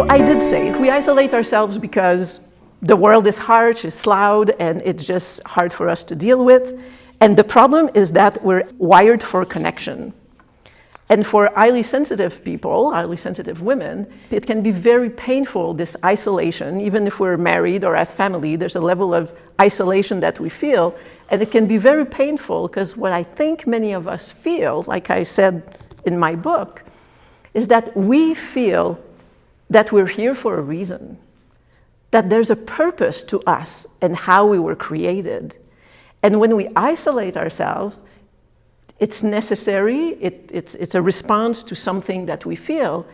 So I did say, we isolate ourselves because the world is harsh, it's loud, and it's just hard for us to deal with. And the problem is that we're wired for connection. And for highly sensitive people, highly sensitive women, it can be very painful, this isolation. Even if we're married or have family, there's a level of isolation that we feel. And it can be very painful because what I think many of us feel, like I said in my book, is that we feel that we're here for a reason, that there's a purpose to us and how we were created. And when we isolate ourselves, it's necessary, it's a response to something that we feel,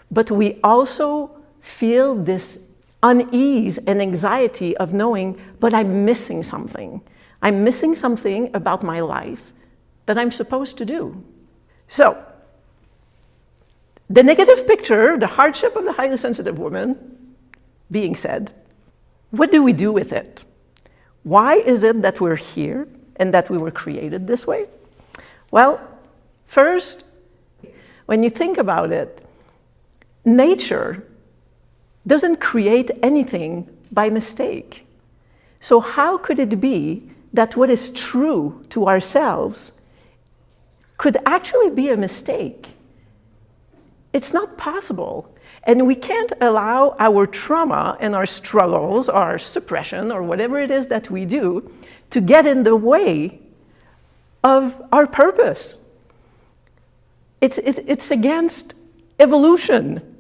but we also feel this unease and anxiety of knowing, but I'm missing something. I'm missing something about my life that I'm supposed to do. So, the negative picture, the hardship of the highly sensitive woman being said, what do we do with it? Why is it that we're here and that we were created this way? Well, first, when you think about it, nature doesn't create anything by mistake. So how could it be that what is true to ourselves could actually be a mistake? It's not possible. And we can't allow our trauma and our struggles, our suppression, or whatever it is that we do, to get in the way of our purpose. It's against evolution.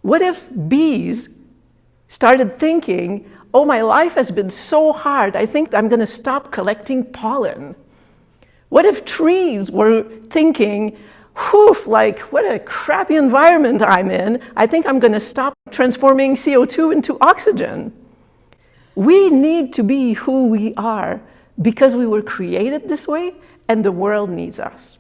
What if bees started thinking, oh, my life has been so hard, I think I'm going to stop collecting pollen? What if trees were thinking, whew, like, what a crappy environment I'm in. I think I'm going to stop transforming CO2 into oxygen. We need to be who we are because we were created this way and the world needs us.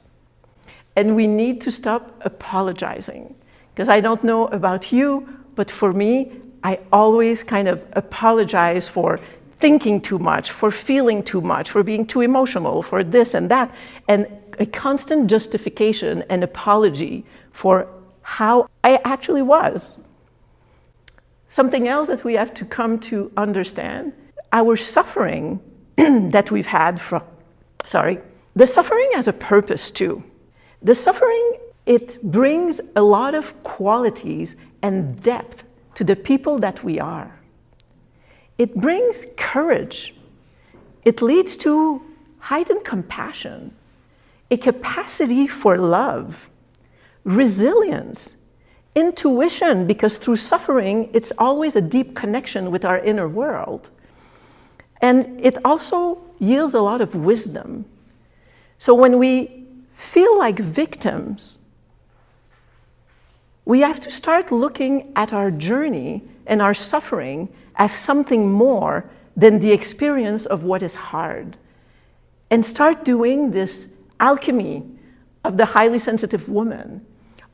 And we need to stop apologizing. Because I don't know about you, but for me, I always kind of apologize for thinking too much, for feeling too much, for being too emotional, for this and that. And a constant justification and apology for how I actually was. Something else that we have to come to understand, our suffering that we've had from, the suffering has a purpose too. The suffering, it brings a lot of qualities and depth to the people that we are. It brings courage. It leads to heightened compassion, a capacity for love, resilience, intuition, because through suffering, it's always a deep connection with our inner world. And it also yields a lot of wisdom. So when we feel like victims, we have to start looking at our journey and our suffering as something more than the experience of what is hard. And start doing this alchemy of the highly sensitive woman,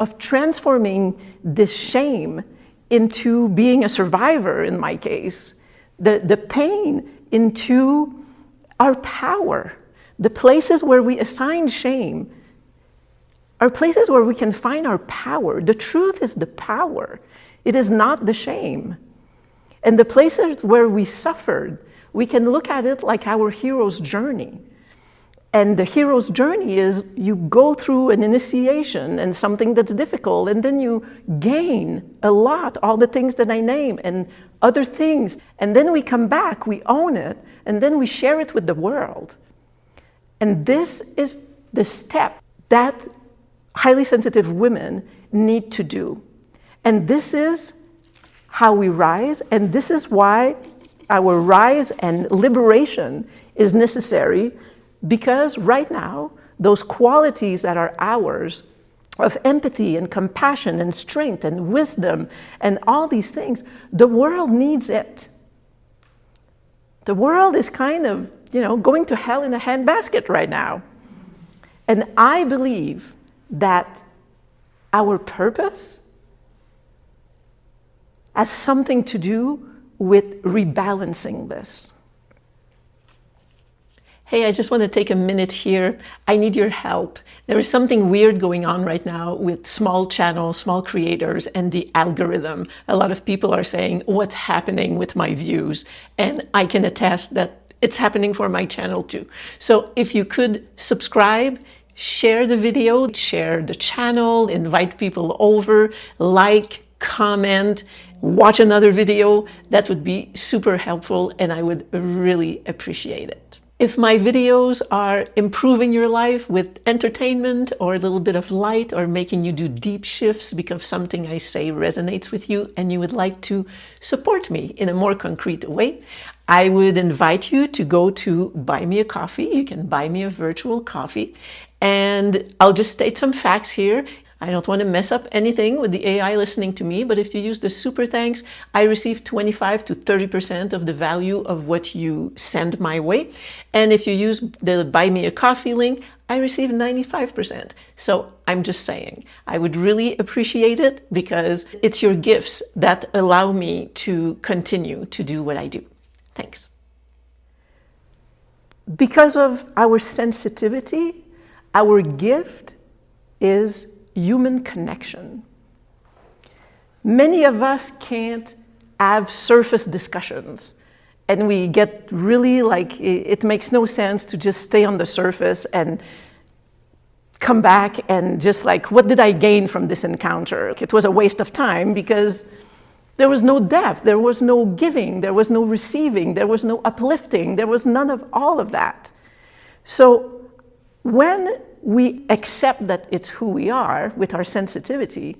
of transforming this shame into being a survivor, in my case, the pain into our power. The places where we assign shame are places where we can find our power. The truth is the power. It is not the shame. And the places where we suffered, we can look at it like our hero's journey. And the hero's journey is you go through an initiation and something that's difficult, and then you gain a lot, all the things that I name, and other things. And then we come back, we own it, and then we share it with the world. And this is the step that highly sensitive women need to do. And this is how we rise, and this is why our rise and liberation is necessary, because right now, those qualities that are ours of empathy and compassion and strength and wisdom and all these things, the world needs it. The world is kind of, going to hell in a handbasket right now. And I believe that our purpose has something to do with rebalancing this. Hey, I just want to take a minute here. I need your help. There is something weird going on right now with small channels, small creators, and the algorithm. A lot of people are saying, what's happening with my views? And I can attest that it's happening for my channel too. So if you could subscribe, share the video, share the channel, invite people over, like, comment, watch another video, that would be super helpful and I would really appreciate it. If my videos are improving your life with entertainment or a little bit of light or making you do deep shifts because something I say resonates with you and you would like to support me in a more concrete way, I would invite you to go to buy me a coffee. You can buy me a virtual coffee. And I'll just state some facts here. I don't want to mess up anything with the AI listening to me, but if you use the super thanks, I receive 25 to 30% of the value of what you send my way. And if you use the buy me a coffee link, I receive 95%. So I'm just saying, I would really appreciate it because it's your gifts that allow me to continue to do what I do. Thanks. Because of our sensitivity, our gift is human connection. Many of us can't have surface discussions and we get really like, it makes no sense to just stay on the surface and come back and just like, what did I gain from this encounter? It was a waste of time because there was no depth, there was no giving, there was no receiving, there was no uplifting, there was none of all of that. So when we accept that it's who we are with our sensitivity,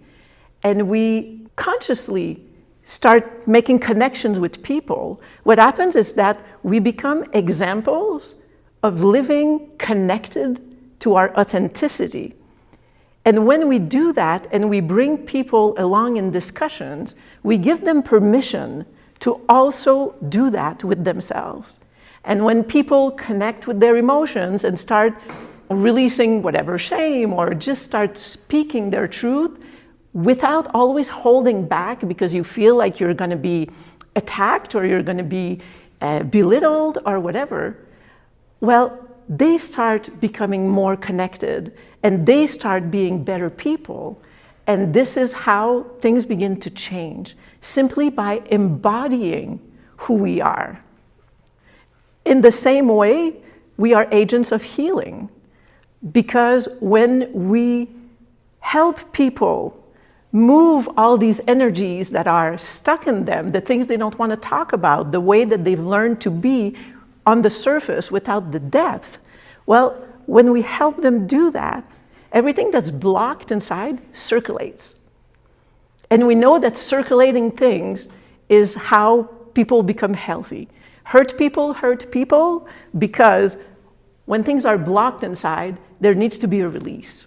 and we consciously start making connections with people, what happens is that we become examples of living connected to our authenticity. And when we do that and we bring people along in discussions, we give them permission to also do that with themselves. And when people connect with their emotions and start releasing whatever shame or just start speaking their truth without always holding back because you feel like you're going to be attacked or you're going to be belittled or whatever, well, they start becoming more connected and they start being better people. And this is how things begin to change, simply by embodying who we are. In the same way, we are agents of healing. Because when we help people move all these energies that are stuck in them, the things they don't want to talk about, the way that they've learned to be on the surface without the depth, well, when we help them do that, everything that's blocked inside circulates. And we know that circulating things is how people become healthy. Hurt people because when things are blocked inside, there needs to be a release.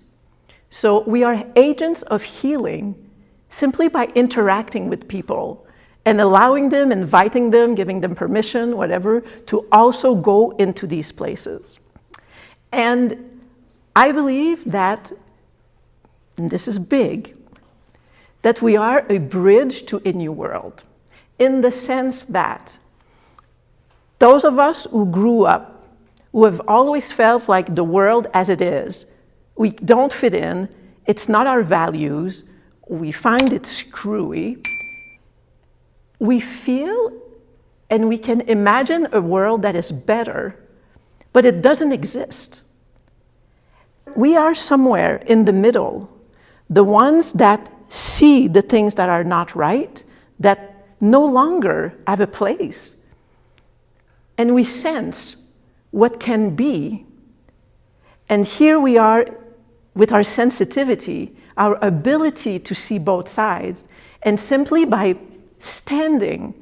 So we are agents of healing simply by interacting with people and allowing them, inviting them, giving them permission, whatever, to also go into these places. And I believe that, and this is big, that we are a bridge to a new world, in the sense that those of us who grew up, who have always felt like the world as it is, we don't fit in, it's not our values, we find it screwy, we feel and we can imagine a world that is better, but it doesn't exist. We are somewhere in the middle, the ones that see the things that are not right, that no longer have a place. And we sense what can be. And here we are with our sensitivity, our ability to see both sides, and simply by standing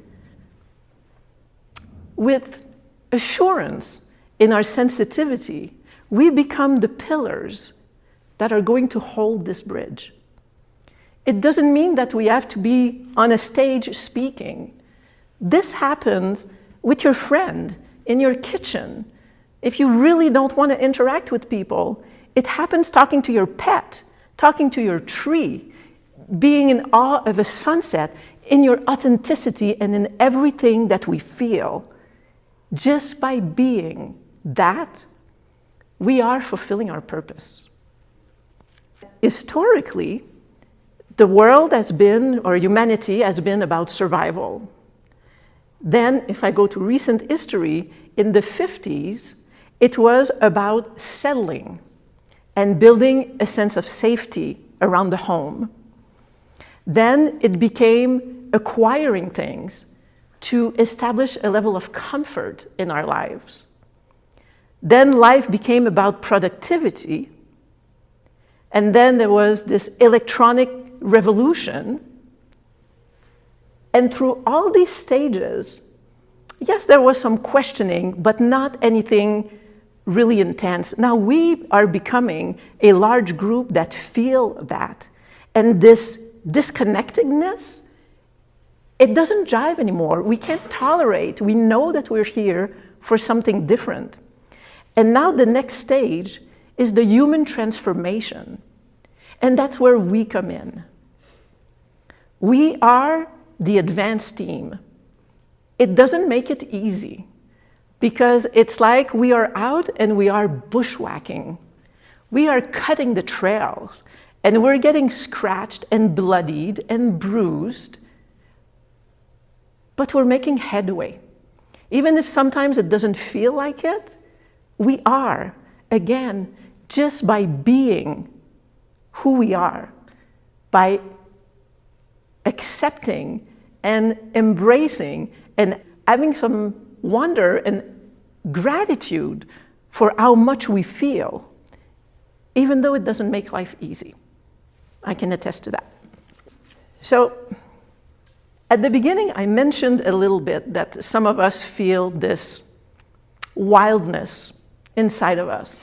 with assurance in our sensitivity, we become the pillars that are going to hold this bridge. It doesn't mean that we have to be on a stage speaking. This happens with your friend, in your kitchen. If you really don't want to interact with people, it happens talking to your pet, talking to your tree, being in awe of a sunset, in your authenticity and in everything that we feel, just by being that we are fulfilling our purpose. Historically, the world has been, or humanity has been, about survival. Then, if I go to recent history, in the 50s, it was about settling and building a sense of safety around the home. Then it became acquiring things to establish a level of comfort in our lives. Then life became about productivity. And then there was this electronic revolution. And through all these stages, yes, there was some questioning, but not anything really intense. Now we are becoming a large group that feel that. And this disconnectedness, it doesn't jive anymore. We can't tolerate. We know that we're here for something different. And now the next stage is the human transformation. And that's where we come in. We are the advanced team. It doesn't make it easy because it's like we are out and we are bushwhacking. We are cutting the trails and we're getting scratched and bloodied and bruised, but we're making headway. Even if sometimes it doesn't feel like it, we are, again, just by being who we are, by accepting and embracing and having some wonder and gratitude for how much we feel, even though it doesn't make life easy. I can attest to that. So, at the beginning, I mentioned a little bit that some of us feel this wildness inside of us.